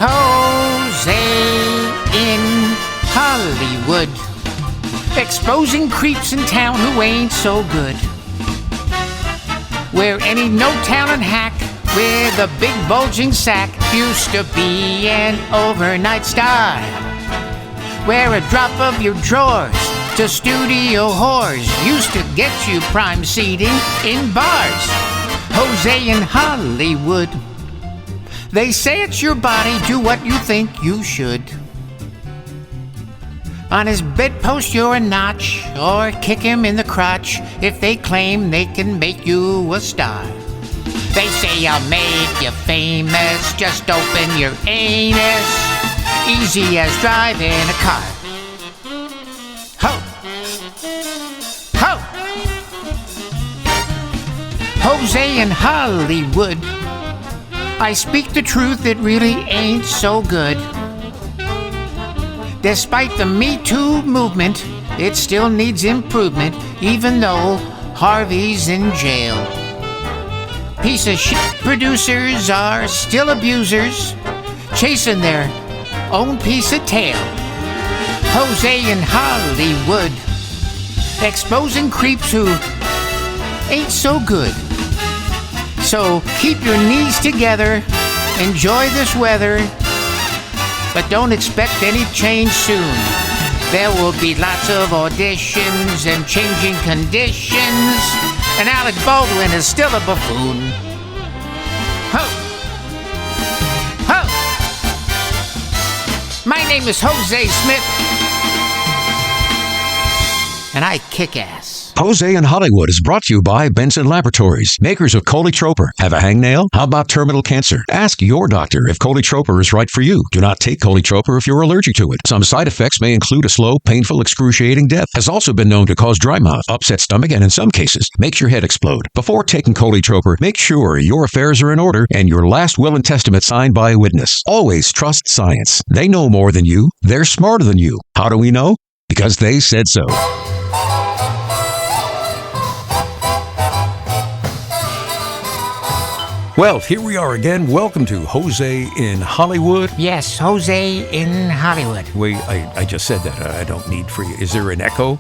Hozay in Hollywood, exposing creeps in town who ain't so good. Where any no-talent hack with a big bulging sack used to be an overnight star. Where a drop of your drawers to studio whores used to get you prime seating in bars. Hozay in Hollywood. They say it's your body, do what you think you should. On his bedpost you're a notch, or kick him in the crotch if they claim they can make you a star. They say I'll make you famous, just open your anus, easy as driving a car. Ho! Ho! Hozay in Hollywood. I speak the truth, it really ain't so good. Despite the Me Too movement, it still needs improvement, even though Harvey's in jail. Piece of shit producers are still abusers, chasing their own piece of tail. Hozay in Hollywood, exposing creeps who ain't so good. So keep your knees together, enjoy this weather, but don't expect any change soon. There will be lots of auditions and changing conditions, and Alec Baldwin is still a buffoon. Ho! Ho! My name is Hozay Smith, and I kick ass. Hozay in Hollywood is brought to you by Benson Laboratories, makers of Coletroper. Have a hangnail? How about terminal cancer? Ask your doctor if Coletroper is right for you. Do not take Coletroper if you're allergic to it. Some side effects may include a slow, painful, excruciating death. Has also been known to cause dry mouth, upset stomach, and in some cases, makes your head explode. Before taking Coletroper, make sure your affairs are in order and your last will and testament signed by a witness. Always trust science. They know more than you. They're smarter than you. How do we know? Because they said so. Well, here we are again. Welcome to Hozay in Hollywood. Yes, Hozay in Hollywood. Wait, I just said that. I don't need for you. Is there an echo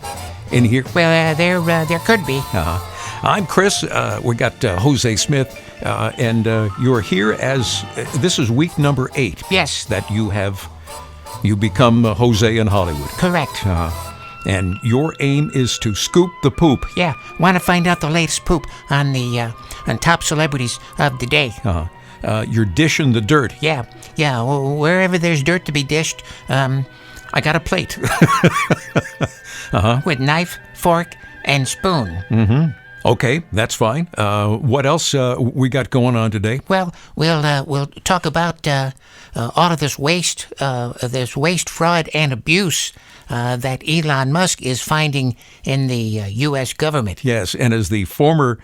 in here? Well, there could be. I'm Chris. We got Hozay Smith, and you're here as this is week number 8. Yes. That you become Hozay in Hollywood. Correct. And your aim is to scoop the poop. Yeah, want to find out the latest poop on the on top celebrities of the day. You're dishing the dirt. Yeah. Wherever there's dirt to be dished, I got a plate with knife, fork, and spoon. Mm-hmm. Okay, that's fine. What else we got going on today? Well, we'll talk about all of this waste, fraud, and abuse that Elon Musk is finding in the U.S. government. Yes, and as the former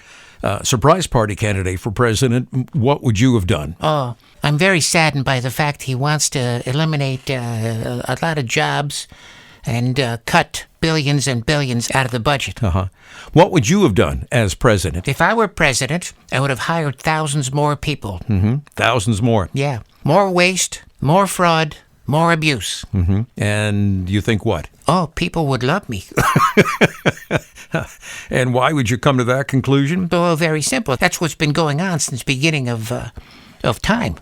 surprise party candidate for president, what would you have done? Oh, I'm very saddened by the fact he wants to eliminate a lot of jobs and cut billions and billions out of the budget. What would you have done as president? If I were president, I would have hired thousands more people. Mm-hmm. Thousands more. Yeah. More waste, more fraud, more abuse. Mm-hmm. And you think what? Oh, people would love me. And why would you come to that conclusion? Oh, very simple. That's what's been going on since the beginning of time.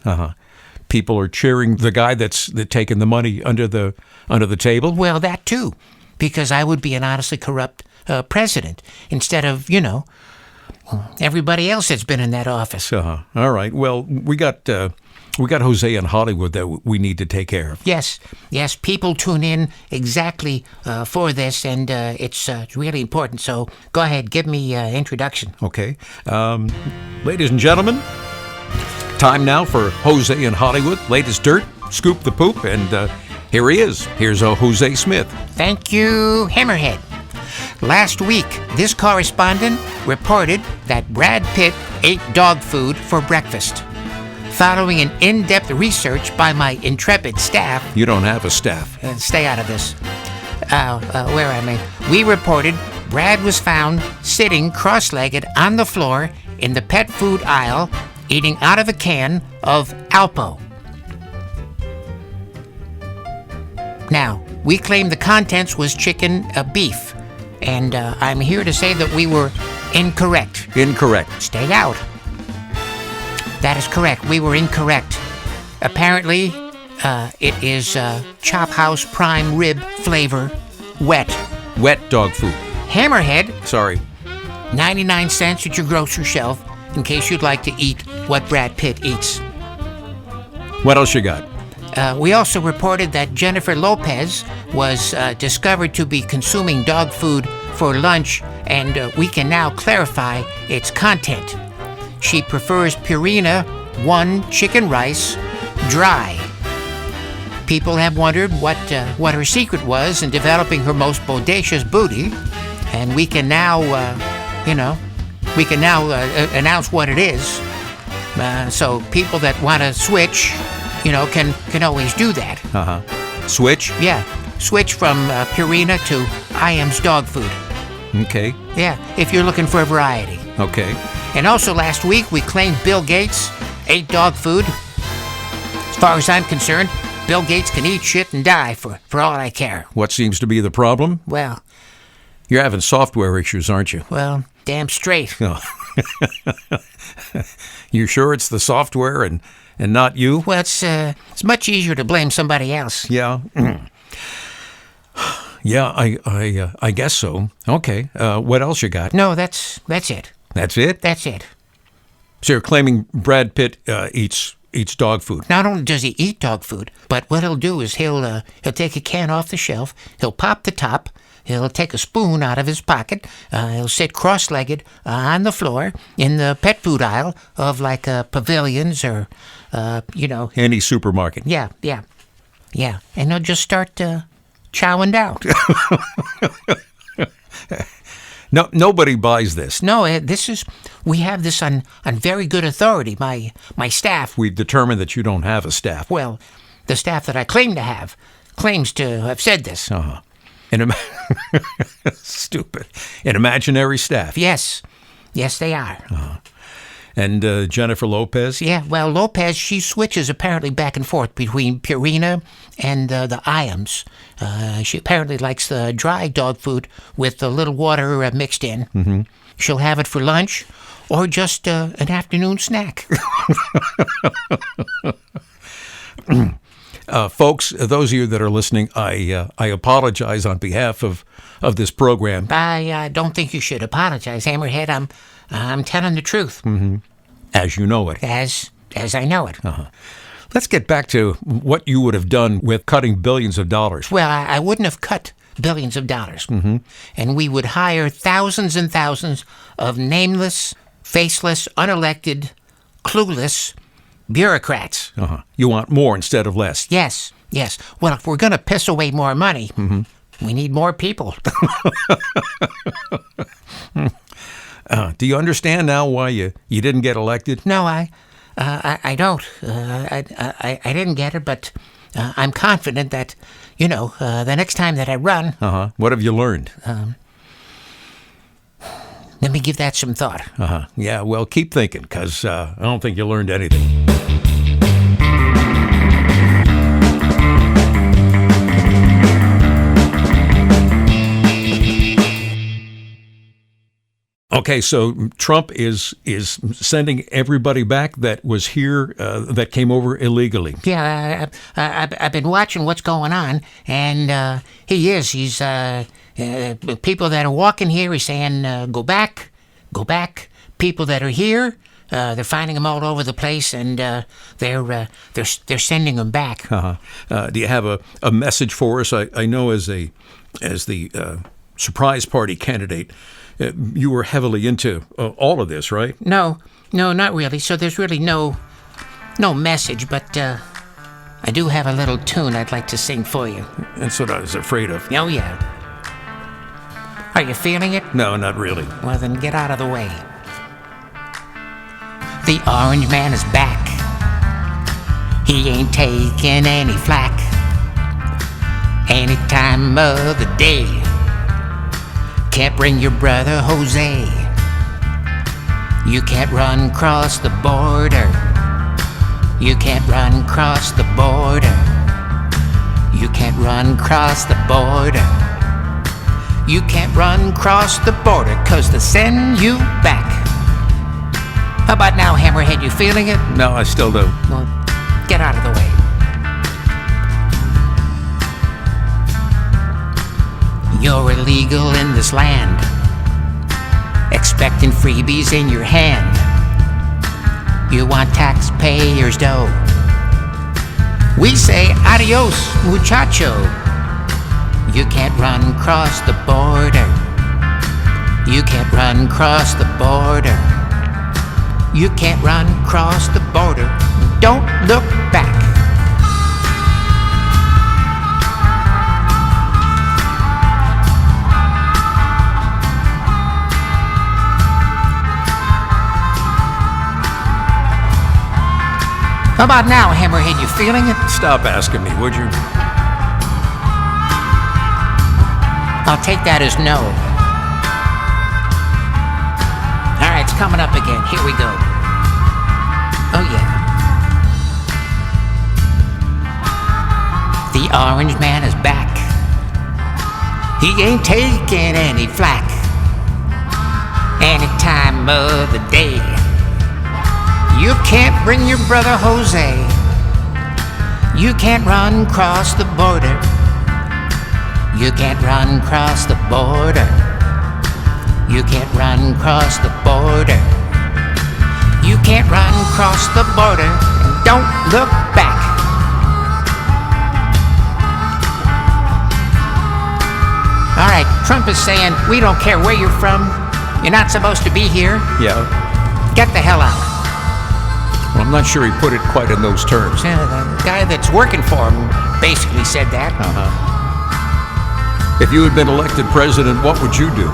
People are cheering the guy that's taking the money under the table? Well, that too, because I would be an honestly corrupt president instead of, everybody else that's been in that office. All right. Well, we got Hozay in Hollywood that we need to take care of. Yes. People tune in exactly for this, and it's really important. So go ahead, give me an introduction. Okay. Ladies and gentlemen, time now for Hozay in Hollywood. Latest dirt, scoop the poop, and here he is. Here's Hozay Smith. Thank you, Hammerhead. Last week, this correspondent reported that Brad Pitt ate dog food for breakfast. Following an in-depth research by my intrepid staff... You don't have a staff. Stay out of this. Where am I? We reported Brad was found sitting cross-legged on the floor in the pet food aisle, eating out of a can of Alpo. Now, we claim the contents was chicken beef, and I'm here to say that we were incorrect. Incorrect. Stay out. That is correct. We were incorrect. Apparently, it is Chop House Prime Rib Flavor Wet. Wet dog food. Hammerhead, Sorry. 99 cents at your grocery shelf, in case you'd like to eat what Brad Pitt eats. What else you got? We also reported that Jennifer Lopez was discovered to be consuming dog food for lunch, and we can now clarify its content. She prefers Purina 1 chicken rice dry. People have wondered what her secret was in developing her most bodacious booty, and we can now, announce what it is. So people that want to switch, can always do that. Switch? Yeah, switch from Purina to IM's dog food. Okay. Yeah, if you're looking for a variety. Okay. And also last week we claimed Bill Gates ate dog food. As far as I'm concerned, Bill Gates can eat shit and die for all I care. What seems to be the problem? Well, You're having software issues, aren't you? well, damn straight. Oh. You sure it's the software and not you? Well, it's much easier to blame somebody else. Yeah. Yeah, I guess so. Okay. What else you got? No, that's it. That's it? That's it. So you're claiming Brad Pitt eats dog food. Not only does he eat dog food, but what he'll do is he'll take a can off the shelf, he'll pop the top, he'll take a spoon out of his pocket, he'll sit cross-legged on the floor in the pet food aisle of like pavilions or, Any supermarket. Yeah, and he'll just start chowing down. No, nobody buys this. No, we have this on very good authority. My staff, We've determined that you don't have a staff. well, the staff that I claim to have, claims to have said this. Stupid. An imaginary staff. Yes, they are. And Jennifer Lopez? Yeah, well, Lopez, she switches apparently back and forth between Purina and the IAMs. She apparently likes the dry dog food with a little water mixed in. Mm-hmm. She'll have it for lunch or just an afternoon snack. Folks, those of you that are listening, I apologize on behalf of this program. I don't think you should apologize, Hammerhead. I'm telling the truth. Mm-hmm. As you know it. As I know it. Let's get back to what you would have done with cutting billions of dollars. Well, I wouldn't have cut billions of dollars. Mm-hmm. And we would hire thousands and thousands of nameless, faceless, unelected, clueless bureaucrats. You want more instead of less. Yes. Well, if we're going to piss away more money, we need more people. Do you understand now why you didn't get elected? No, I don't. I didn't get it, but I'm confident that, the next time that I run... What have you learned? Let me give that some thought. Yeah, well, keep thinking, because I don't think you learned anything. Okay, so Trump is sending everybody back that was here, that came over illegally. Yeah, I've been watching what's going on, and he's people that are walking here, he's saying, go back. People that are here, they're finding them all over the place, and they're sending them back. Do you have a message for us? I know as the surprise party candidate, you were heavily into all of this, right? No, not really. So there's really no message, but I do have a little tune I'd like to sing for you. That's what I was afraid of. Oh, yeah. Are you feeling it? No, not really. Well, then get out of the way. The orange man is back. He ain't taking any flack. Any time of the day. Can't bring your brother Hozay. You can't run across the border. You can't run across the border. You can't run across the border. You can't run across the border, 'cause they send you back. How about now, Hammerhead? You feeling it? No, I still do. Well, get out of the way. You're illegal in this land, expecting freebies in your hand. You want taxpayers' dough. We say adios, muchacho. You can't run across the border. You can't run across the border. You can't run across the border. Don't look back. How about now, Hammerhead? You feeling it? Stop asking me, would you? I'll take that as no. All right, it's coming up again. Here we go. Oh, yeah. The orange man is back. He ain't taking any flack. Any time of the day. You can't bring your brother Hozay. You can't run across the border. You can't run across the border. You can't run across the border. You can't run across the border. And don't look back. All right, Trump is saying, we don't care where you're from. You're not supposed to be here. Yeah. Get the hell out. Well, I'm not sure he put it quite in those terms. Yeah, the guy that's working for him basically said that. If you had been elected president, what would you do?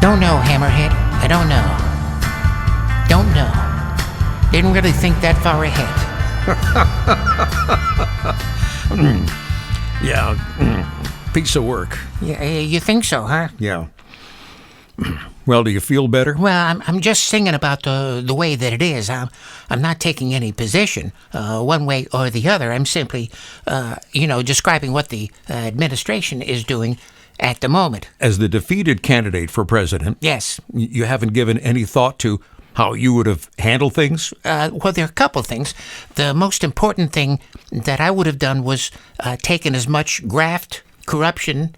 Don't know, Hammerhead. I don't know. Don't know. Didn't really think that far ahead. Yeah. Piece of work. Yeah, you think so, huh? Yeah. Well, do you feel better? Well, I'm just singing about the way that it is. I'm not taking any position one way or the other. I'm simply, describing what the administration is doing at the moment. As the defeated candidate for president, Yes. you haven't given any thought to how you would have handled things? Well, there are a couple things. The most important thing that I would have done was taken as much graft, corruption,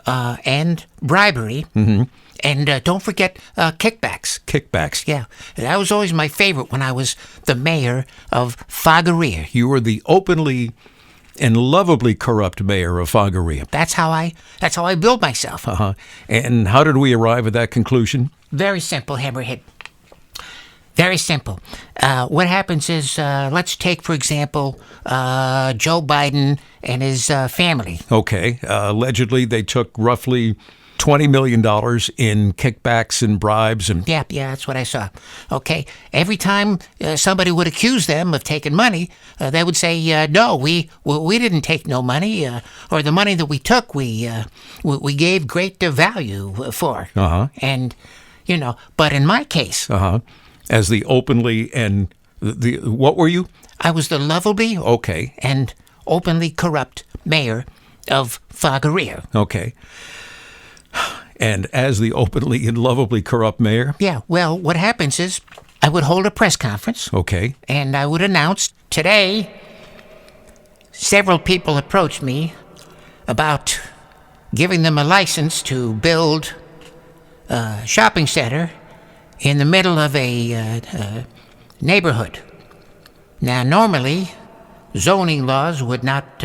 and bribery. Mm-hmm. And don't forget kickbacks. Kickbacks. Yeah, that was always my favorite when I was the mayor of Fagaria. You were the openly and lovably corrupt mayor of Fagaria. That's how I build myself. Uh-huh. And how did we arrive at that conclusion? Very simple, Hammerhead. Very simple. What happens is, let's take, for example, Joe Biden and his family. Okay. Allegedly, they took roughly $20 million in kickbacks and bribes and... Yeah, that's what I saw. Okay, every time somebody would accuse them of taking money, they would say, no, we didn't take no money, or the money that we took, we gave great value for. Uh-huh. And, but in my case... Uh-huh. As the openly and... what were you? I was the lovably... Okay. And openly corrupt mayor of Fagaria. Okay. And as the openly and lovably corrupt mayor? Yeah, well, what happens is I would hold a press conference. Okay. And I would announce, today, several people approached me about giving them a license to build a shopping center in the middle of a neighborhood. Now, normally, zoning laws would not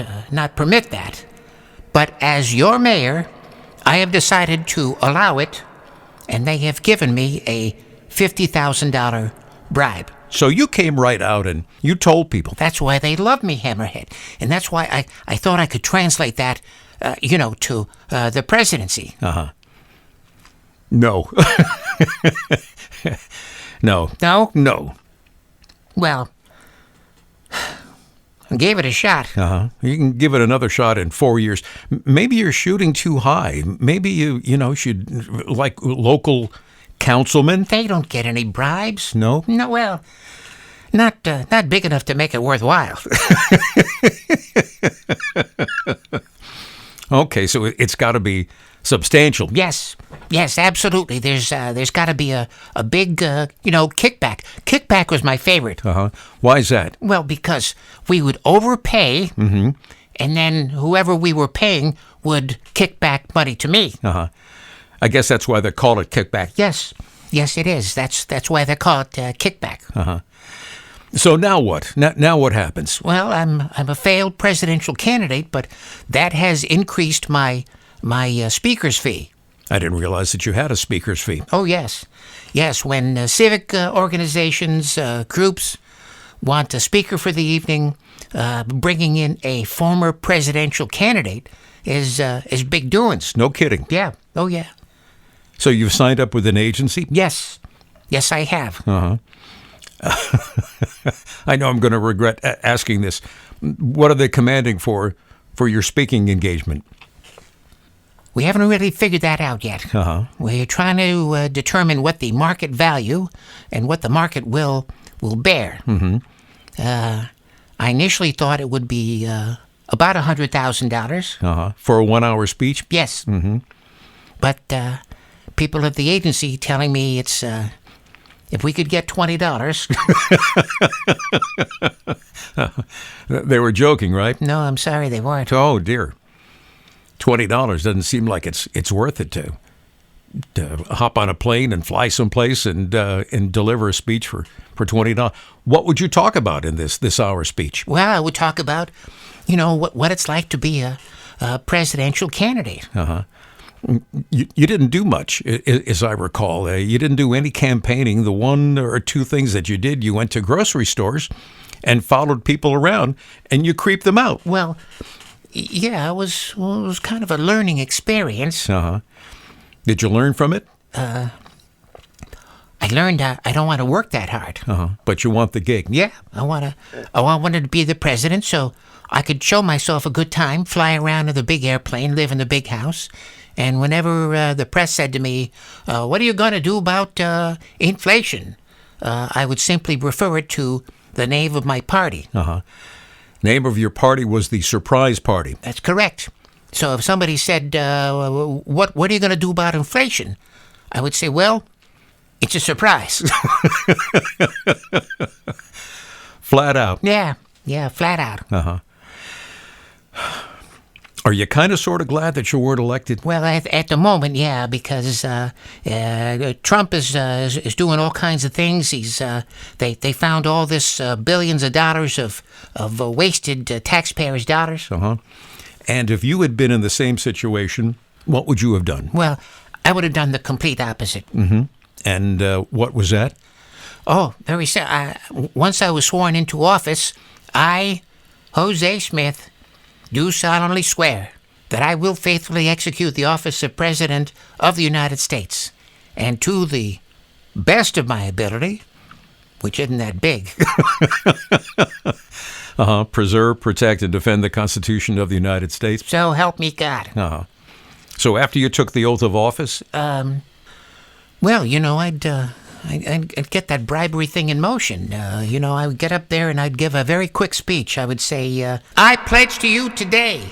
permit that. But as your mayor... I have decided to allow it, and they have given me a $50,000 bribe. So you came right out and you told people. That's why they love me, Hammerhead. And that's why I thought I could translate that, to the presidency. Uh-huh. No. No. No? No. Well, I gave it a shot. Uh-huh. You can give it another shot in 4 years. Maybe you're shooting too high. Maybe you should, like local councilmen. They don't get any bribes. No? No, well, not big enough to make it worthwhile. Okay, so it's got to be substantial. Yes, absolutely. There's got to be a big, kickback. Kickback was my favorite. Why is that? Well, because we would overpay, and then whoever we were paying would kick back money to me. I guess that's why they call it kickback. Yes, it is. That's why they call it kickback. So now what? Now what happens? Well, I'm a failed presidential candidate, but that has increased my speaker's fee. I didn't realize that you had a speaker's fee. Oh, yes. When civic organizations, groups want a speaker for the evening, bringing in a former presidential candidate is big doings. No kidding. Yeah. Oh, yeah. So you've signed up with an agency? Yes, I have. I know I'm going to regret asking this. What are they commanding for your speaking engagement? We haven't really figured that out yet. We're trying to determine what the market value and what the market will bear. I initially thought it would be about $100,000. For a 1-hour speech? Yes. But people at the agency telling me it's if we could get $20. They were joking, right? No, I'm sorry, they weren't. Oh dear. $20 doesn't seem like it's worth it to hop on a plane and fly someplace and deliver a speech for $20. What would you talk about in this hour speech? Well, I would talk about, what it's like to be a presidential candidate. You didn't do much, as I recall. You didn't do any campaigning. The one or two things that you did, you went to grocery stores and followed people around, and you creeped them out. Well, yeah, it was kind of a learning experience. Did you learn from it? I learned I don't want to work that hard. But you want the gig. Yeah, I wanted to be the president so I could show myself a good time, fly around in the big airplane, live in the big house. And whenever the press said to me, what are you going to do about inflation? I would simply refer it to the name of my party. Name of your party was the Surprise Party. That's correct. So if somebody said, what are you going to do about inflation? I would say, well, it's a surprise. Flat out. Yeah, flat out. Are you kind of sort of glad that you weren't elected? Well, at the moment, yeah, because Trump is doing all kinds of things. They found all this billions of dollars of wasted taxpayers' dollars. And if you had been in the same situation, what would you have done? Well, I would have done the complete opposite. And what was that? Oh, very sad. Once I was sworn into office, I, Hozay Smith, do solemnly swear that I will faithfully execute the office of President of the United States, and to the best of my ability, which isn't that big. Preserve, protect, and defend the Constitution of the United States. So help me God. So after you took the oath of office? Well, I'd get that bribery thing in motion. I would get up there and I'd give a very quick speech. I would say, I pledge to you today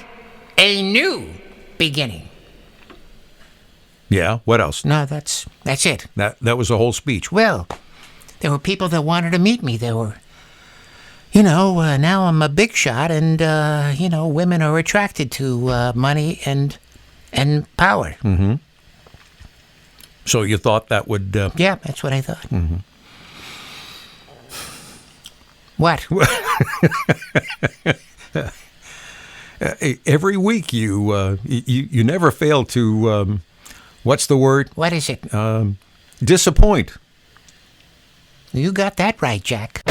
a new beginning. Yeah, what else? No, that's it. That was the whole speech. Well, there were people that wanted to meet me. There were, now I'm a big shot and, women are attracted to money and power. So you thought that would... Yeah, that's what I thought. What? Every week you never fail to... what's the word? What is it? Disappoint. You got that right, Jack.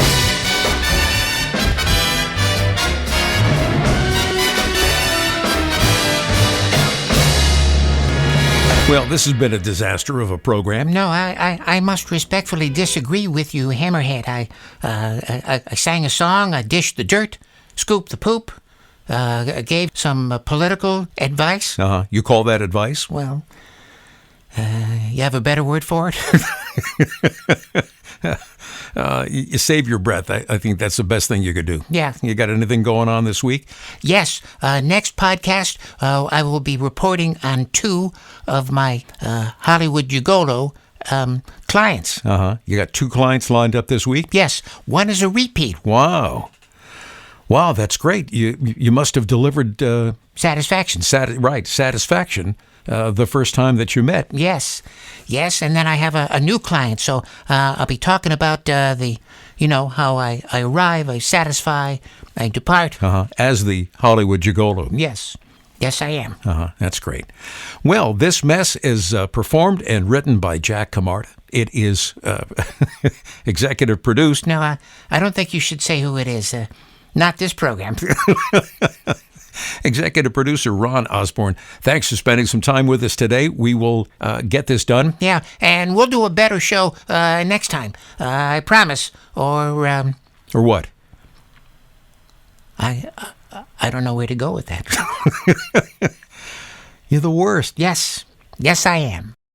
Well, this has been a disaster of a program. No, I must respectfully disagree with you, Hammerhead. I sang a song, I dished the dirt, scooped the poop, gave some political advice. You call that advice? Well, you have a better word for it? you save your breath. I think that's the best thing you could do. Yeah. You got anything going on this week? Yes. Next podcast, I will be reporting on 2 of my Hollywood Gigolo clients. You got 2 clients lined up this week? Yes. One is a repeat. Wow. Wow, that's great. You must have delivered Satisfaction. satisfaction the first time that you met. Yes. And then I have a new client, so I'll be talking about how I arrive, I satisfy, I depart. As the Hollywood Gigolo. Yes, I am. That's great. Well, this mess is performed and written by Jack Camarda. It is executive produced. No, I don't think you should say who it is. Not this program. Executive producer Ron Osborne. Thanks for spending some time with us today. We will get this done. Yeah, and we'll do a better show next time. I promise. Or what? I don't know where to go with that. You're the worst. Yes, I am.